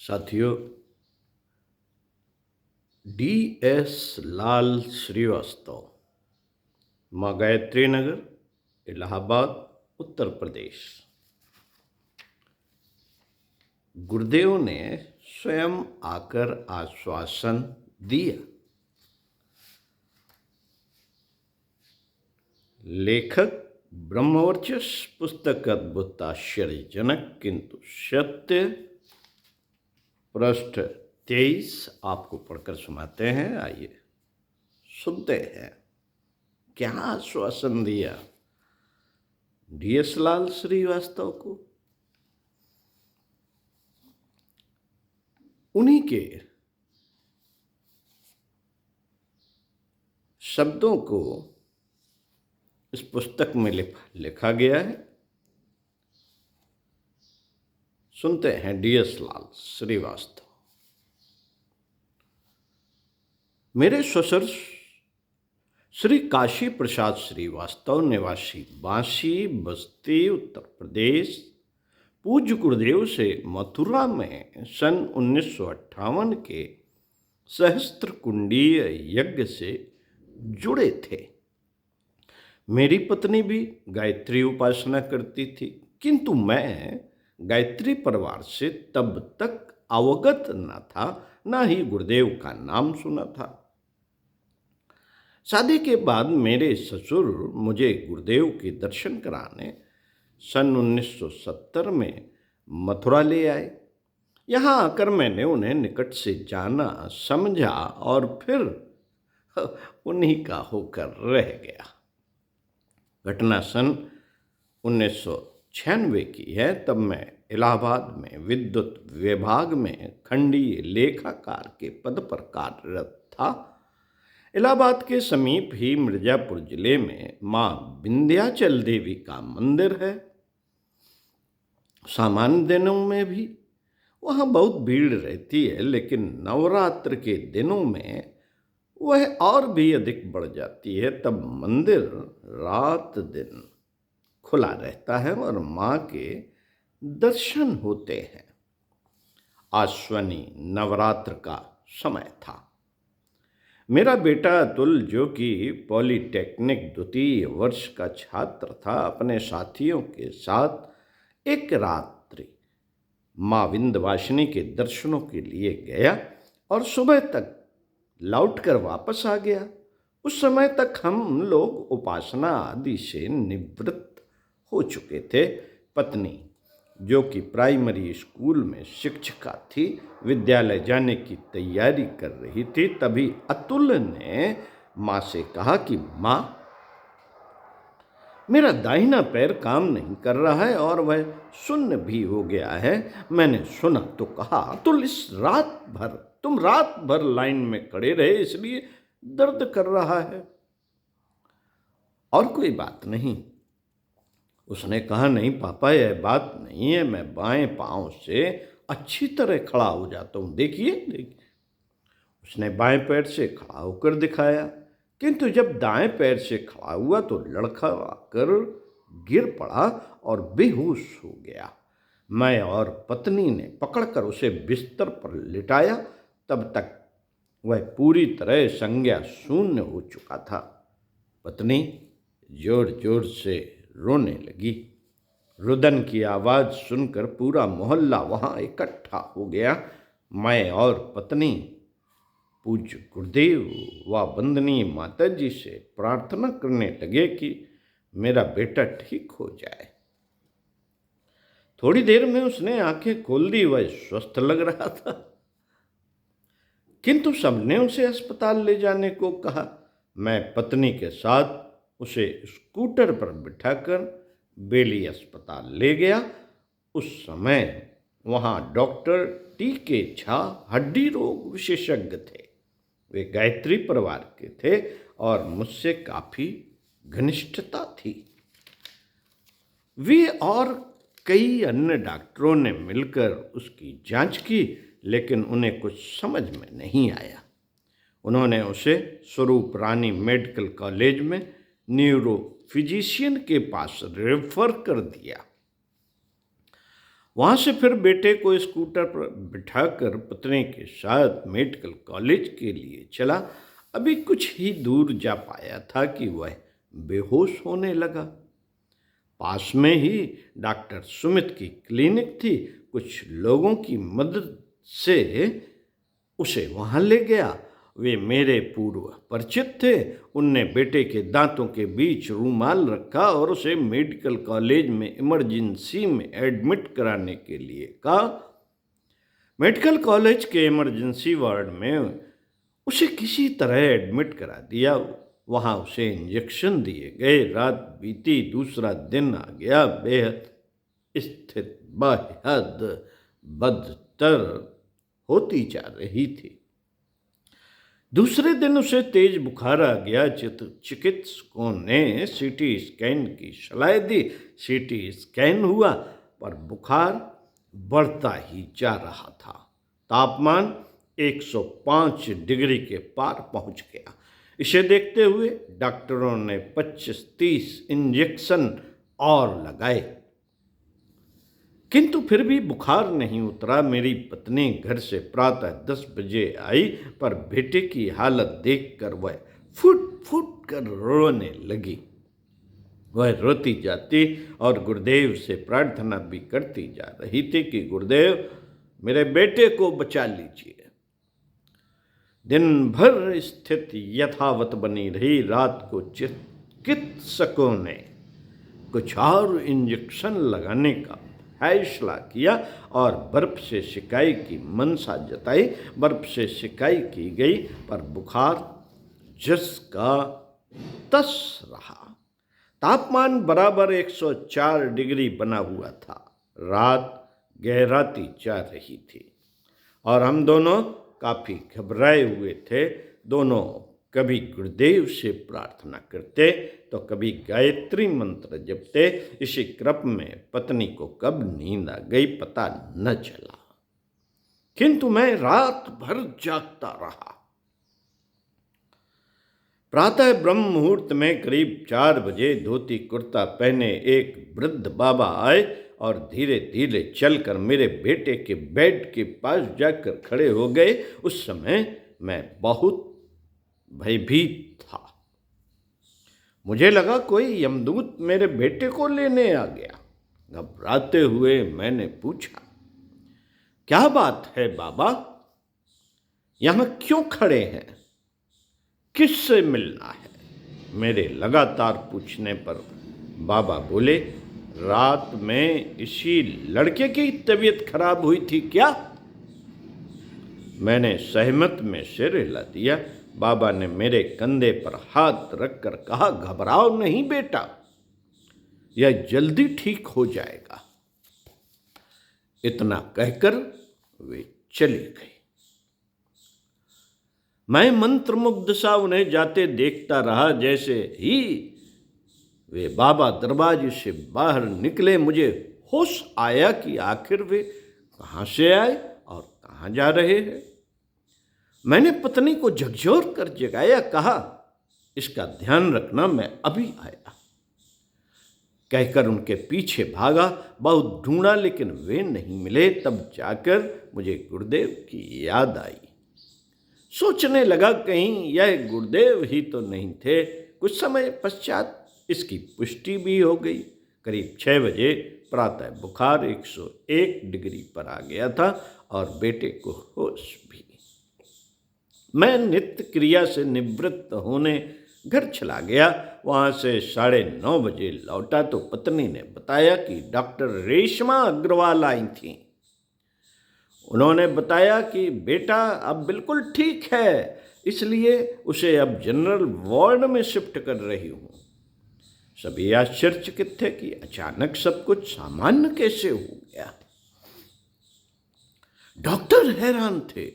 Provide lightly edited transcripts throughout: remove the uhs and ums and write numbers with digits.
साथियों, DS लाल श्रीवास्तव, माँ गायत्री नगर, इलाहाबाद, उत्तर प्रदेश। गुरुदेव ने स्वयं आकर आश्वासन दिया। लेखक ब्रह्मवर्चस्व पुस्तक अद्भुत आश्चर्यजनक किंतु सत्य, पृष्ठ 23 आपको पढ़कर सुनाते हैं। आइए सुनते हैं क्या आश्वासन दिया DS लाल श्रीवास्तव को। उन्हीं के शब्दों को इस पुस्तक में लिखा गया है। सुनते हैं DS लाल श्रीवास्तव। मेरे ससुर श्री काशी प्रसाद श्रीवास्तव, निवासी बांसी बस्ती, उत्तर प्रदेश, पूज्य गुरुदेव से मथुरा में सन 1958 के सहस्त्र कुंडीय यज्ञ से जुड़े थे। मेरी पत्नी भी गायत्री उपासना करती थी, किंतु मैं गायत्री परिवार से तब तक अवगत न था, न ही गुरुदेव का नाम सुना था। शादी के बाद मेरे ससुर मुझे गुरुदेव के दर्शन कराने सन 1970 में मथुरा ले आए। यहाँ आकर मैंने उन्हें निकट से जाना, समझा और फिर उन्हीं का होकर रह गया। घटना सन 1996 की है। तब मैं इलाहाबाद में विद्युत विभाग में खंडीय लेखाकार के पद पर कार्यरत था। इलाहाबाद के समीप ही मिर्जापुर जिले में माँ विंध्याचल देवी का मंदिर है। सामान्य दिनों में भी वहाँ बहुत भीड़ रहती है, लेकिन नवरात्र के दिनों में वह और भी अधिक बढ़ जाती है। तब मंदिर रात दिन खुला रहता है और माँ के दर्शन होते हैं। आश्वनी नवरात्र का समय था। मेरा बेटा अतुल, जो कि पॉलिटेक्निक द्वितीय वर्ष का छात्र था, अपने साथियों के साथ एक रात्रि माँ विंध्यवासिनी के दर्शनों के लिए गया और सुबह तक लौटकर वापस आ गया। उस समय तक हम लोग उपासना आदि से निवृत्त हो चुके थे। पत्नी, जो कि प्राइमरी स्कूल में शिक्षिका थी, विद्यालय जाने की तैयारी कर रही थी। तभी अतुल ने माँ से कहा कि माँ, मेरा दाहिना पैर काम नहीं कर रहा है और वह शून्य भी हो गया है। मैंने सुना तो कहा, अतुल, इस रात भर तुम रात भर लाइन में खड़े रहे, इसलिए दर्द कर रहा है, और कोई बात नहीं। उसने कहा, नहीं पापा, यह बात नहीं है, मैं बाएं पांव से अच्छी तरह खड़ा हो जाता हूँ, देखिए देखिए। उसने बाएं पैर से खड़ा होकर दिखाया, किंतु जब दाएं पैर से खड़ा हुआ तो लड़खड़ाकर गिर पड़ा और बेहोश हो गया। मैं और पत्नी ने पकड़कर उसे बिस्तर पर लिटाया। तब तक वह पूरी तरह संज्ञा शून्य हो चुका था। पत्नी जोर जोर से रोने लगी। रुदन की आवाज़ सुनकर पूरा मोहल्ला वहाँ इकट्ठा हो गया। मैं और पत्नी पूज्य गुरुदेव व वंदनीय माता जी से प्रार्थना करने लगे कि मेरा बेटा ठीक हो जाए। थोड़ी देर में उसने आंखें खोल दी। वह स्वस्थ लग रहा था, किंतु सबने उसे अस्पताल ले जाने को कहा। मैं पत्नी के साथ उसे स्कूटर पर बिठाकर बेली अस्पताल ले गया। उस समय वहाँ डॉक्टर TK झा हड्डी रोग विशेषज्ञ थे। वे गायत्री परिवार के थे और मुझसे काफ़ी घनिष्ठता थी। वे और कई अन्य डॉक्टरों ने मिलकर उसकी जांच की, लेकिन उन्हें कुछ समझ में नहीं आया। उन्होंने उसे स्वरूप रानी मेडिकल कॉलेज में न्यूरो फिजिशियन के पास रेफर कर दिया। वहाँ से फिर बेटे को स्कूटर पर बिठाकर पत्नी के साथ मेडिकल कॉलेज के लिए चला। अभी कुछ ही दूर जा पाया था कि वह बेहोश होने लगा। पास में ही डॉक्टर सुमित की क्लिनिक थी। कुछ लोगों की मदद से उसे वहाँ ले गया। वे मेरे पूर्व परिचित थे। उनने बेटे के दांतों के बीच रूमाल रखा और उसे मेडिकल कॉलेज में इमरजेंसी में एडमिट कराने के लिए कहा। मेडिकल कॉलेज के इमरजेंसी वार्ड में उसे किसी तरह एडमिट करा दिया। वहाँ उसे इंजेक्शन दिए गए। रात बीती, दूसरा दिन आ गया। बेहद स्थिति बेहद बदतर होती जा रही थी। दूसरे दिन उसे तेज बुखार आ गया। चिकित्सकों ने सीटी स्कैन की सलाह दी। सीटी स्कैन हुआ पर बुखार बढ़ता ही जा रहा था। तापमान 105 डिग्री के पार पहुंच गया। इसे देखते हुए डॉक्टरों ने 25-30 इंजेक्शन और लगाए, किंतु फिर भी बुखार नहीं उतरा। मेरी पत्नी घर से प्रातः 10 बजे आई, पर बेटे की हालत देखकर वह फुट फुट कर रोने लगी। वह रोती जाती और गुरुदेव से प्रार्थना भी करती जा रही थी कि गुरुदेव, मेरे बेटे को बचा लीजिए। दिन भर स्थिति यथावत बनी रही। रात को चिकित्सकों ने कुछ और इंजेक्शन लगाने का फैसला किया और बर्फ से सिकाई की मंशा जताई। बर्फ से सिकाई की गई, पर बुखार जस का तस रहा। तापमान बराबर 104 डिग्री बना हुआ था। रात गहराती जा रही थी और हम दोनों काफ़ी घबराए हुए थे। दोनों कभी गुरुदेव से प्रार्थना करते तो कभी गायत्री मंत्र जपते। इसी क्रम में पत्नी को कब नींद आ गई पता न चला, किंतु मैं रात भर जागता रहा। प्रातः ब्रह्म मुहूर्त में करीब 4 बजे धोती कुर्ता पहने एक वृद्ध बाबा आए और धीरे धीरे चलकर मेरे बेटे के बेड के पास जाकर खड़े हो गए। उस समय मैं बहुत भयभीत था। मुझे लगा कोई यमदूत मेरे बेटे को लेने आ गया। घबराते हुए मैंने पूछा, क्या बात है बाबा, यहाँ क्यों खड़े हैं, किससे मिलना है? मेरे लगातार पूछने पर बाबा बोले, रात में इसी लड़के की तबीयत खराब हुई थी क्या? मैंने सहमत में सिर हिला दिया। बाबा ने मेरे कंधे पर हाथ रखकर कहा, घबराओ नहीं बेटा, यह जल्दी ठीक हो जाएगा। इतना कहकर वे चली गई। मैं मंत्रमुग्ध सा उन्हें जाते देखता रहा। जैसे ही वे बाबा दरवाजे से बाहर निकले, मुझे होश आया कि आखिर वे कहाँ से आए और कहाँ जा रहे हैं। मैंने पत्नी को झकझोर कर जगाया, कहा, इसका ध्यान रखना, मैं अभी आया। कहकर उनके पीछे भागा। बहुत ढूंढा लेकिन वे नहीं मिले। तब जाकर मुझे गुरुदेव की याद आई। सोचने लगा कहीं यह गुरुदेव ही तो नहीं थे। कुछ समय पश्चात इसकी पुष्टि भी हो गई। करीब 6 बजे प्रातः बुखार 101 डिग्री पर आ गया था और बेटे को होश भी। मैं नित्य क्रिया से निवृत्त होने घर चला गया। वहाँ से 9:30 बजे लौटा तो पत्नी ने बताया कि डॉक्टर रेशमा अग्रवाल आई थीं। उन्होंने बताया कि बेटा अब बिल्कुल ठीक है, इसलिए उसे अब जनरल वार्ड में शिफ्ट कर रही हूँ। सभी आश्चर्यचकित थे कि अचानक सब कुछ सामान्य कैसे हो गया। डॉक्टर हैरान थे।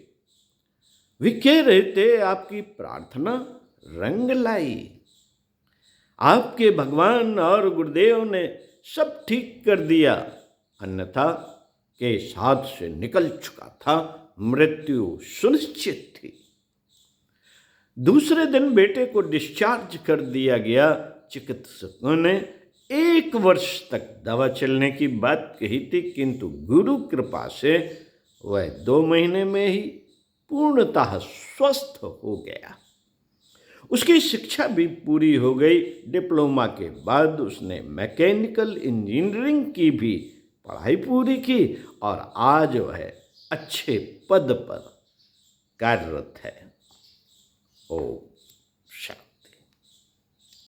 वे कह रहे थे, आपकी प्रार्थना रंग लाई, आपके भगवान और गुरुदेव ने सब ठीक कर दिया, अन्यथा केस हाथ से निकल चुका था, मृत्यु सुनिश्चित थी। दूसरे दिन बेटे को डिस्चार्ज कर दिया गया। चिकित्सकों ने 1 वर्ष तक दवा चलने की बात कही थी, किंतु गुरु कृपा से वह 2 महीने में ही पूर्णतः स्वस्थ हो गया। उसकी शिक्षा भी पूरी हो गई। डिप्लोमा के बाद उसने मैकेनिकल इंजीनियरिंग की भी पढ़ाई पूरी की और आज वह अच्छे पद पर कार्यरत है। ओ